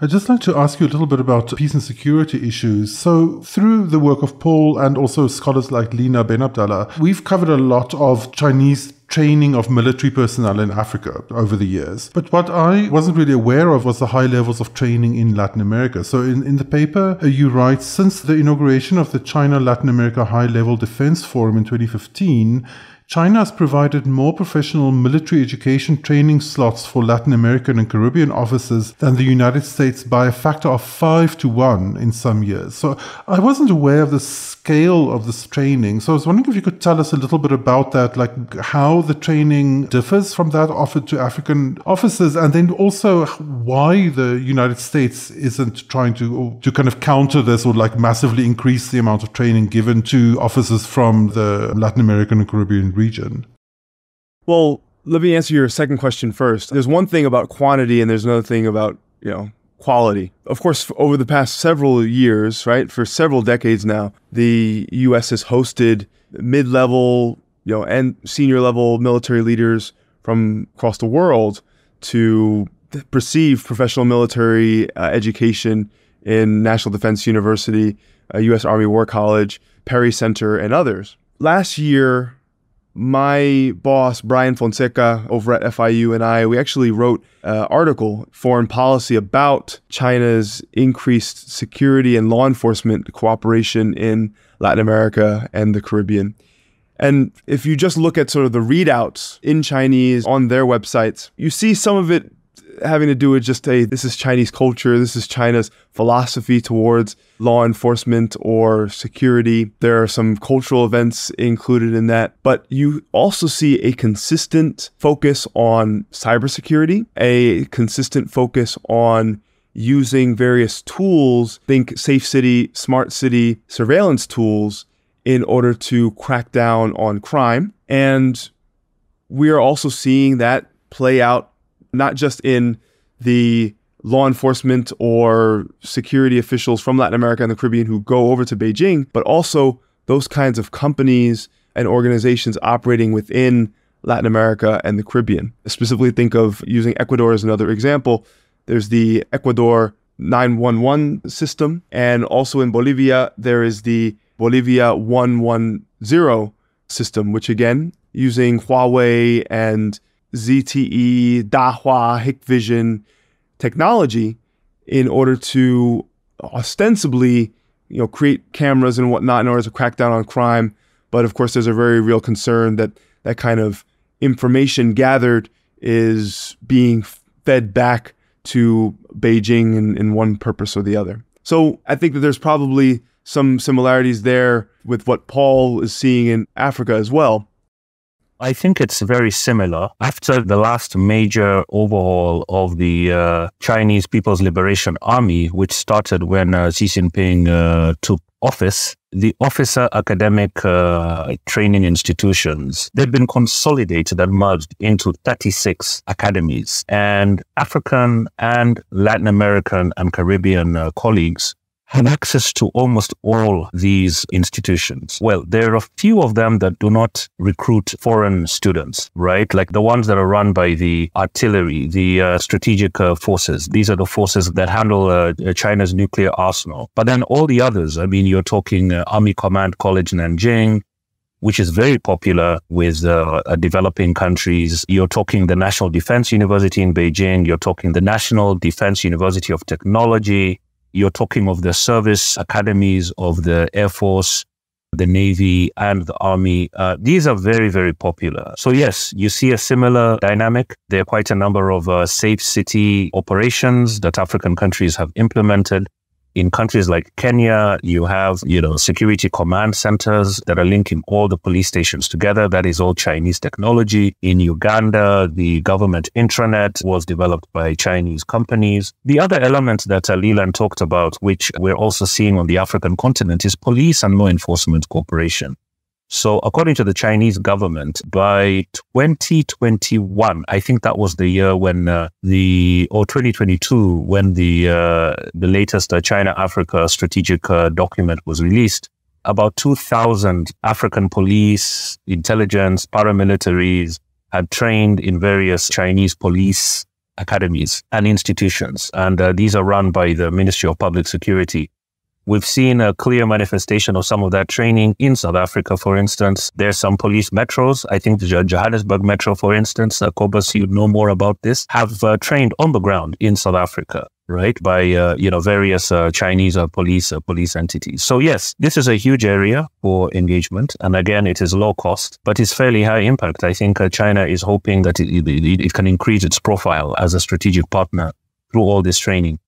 I'd just like to ask you a little bit about peace and security issues. So through the work of Paul and also scholars like Lina Ben Abdallah, we've covered a lot of Chinese training of military personnel in Africa over the years. But what I wasn't really aware of was the high levels of training in Latin America. So in the paper, you write, since the inauguration of the China-Latin America High-Level Defense Forum in 2015, China has provided more professional military education training slots for Latin American and Caribbean officers than the United States by a factor of 5 to 1 in some years. So I wasn't aware of the scale of this training. So I was wondering if you could tell us a little bit about that, like how the training differs from that offered to African officers, and then also why the United States isn't trying to kind of counter this or like massively increase the amount of training given to officers from the Latin American and Caribbean region. Well, let me answer your second question first. There's one thing about quantity and there's another thing about, quality. Of course, over the past several years, right, for several decades now, the U.S. has hosted mid-level, and senior level military leaders from across the world to receive professional military education in National Defense University, U.S. Army War College, Perry Center, and others. Last year, my boss, Brian Fonseca, over at FIU, and we actually wrote an article, Foreign Policy, about China's increased security and law enforcement cooperation in Latin America and the Caribbean. And if you just look at sort of the readouts in Chinese on their websites, you see some of it having to do with just, hey, this is Chinese culture, this is China's philosophy towards law enforcement or security. There are some cultural events included in that. But you also see a consistent focus on cybersecurity, a consistent focus on using various tools, think safe city, smart city surveillance tools in order to crack down on crime. And we are also seeing that play out not just in the law enforcement or security officials from Latin America and the Caribbean who go over to Beijing, but also those kinds of companies and organizations operating within Latin America and the Caribbean. Specifically, think of using Ecuador as another example. There's the Ecuador 911 system, and also in Bolivia, there is the Bolivia 110 system, which again, using Huawei and ZTE, Dahua, Hikvision technology in order to ostensibly, create cameras and whatnot in order to crack down on crime. But of course, there's a very real concern that that kind of information gathered is being fed back to Beijing in one purpose or the other. So I think that there's probably some similarities there with what Paul is seeing in Africa as well. I think it's very similar. After the last major overhaul of the Chinese People's Liberation Army, which started when Xi Jinping took office, the officer academic training institutions, they've been consolidated and merged into 36 academies. And African and Latin American and Caribbean colleagues have access to almost all these institutions. Well, there are a few of them that do not recruit foreign students, right? Like the ones that are run by the artillery, the strategic forces. These are the forces that handle China's nuclear arsenal. But then all the others, you're talking Army Command College Nanjing, which is very popular with developing countries. You're talking the National Defense University in Beijing. You're talking the National Defense University of Technology. You're talking of the service academies of the Air Force, the Navy, and the Army. These are very, very popular. So yes, you see a similar dynamic. There are quite a number of safe city operations that African countries have implemented. In countries like Kenya, you have, security command centers that are linking all the police stations together. That is all Chinese technology. In Uganda, the government intranet was developed by Chinese companies. The other element that Leland talked about, which we're also seeing on the African continent, is police and law enforcement cooperation. So according to the Chinese government, by 2021, I think that was the year when 2022, when the latest China-Africa strategic document was released, about 2,000 African police, intelligence, paramilitaries had trained in various Chinese police academies and institutions. And these are run by the Ministry of Public Security. We've seen a clear manifestation of some of that training in South Africa, for instance. There's some police metros. I think the Johannesburg Metro, for instance, Cobus, you know more about this, have trained on the ground in South Africa, right, by various Chinese police entities. So yes, this is a huge area for engagement, and again, it is low cost, but it's fairly high impact. I think China is hoping that it can increase its profile as a strategic partner through all this training.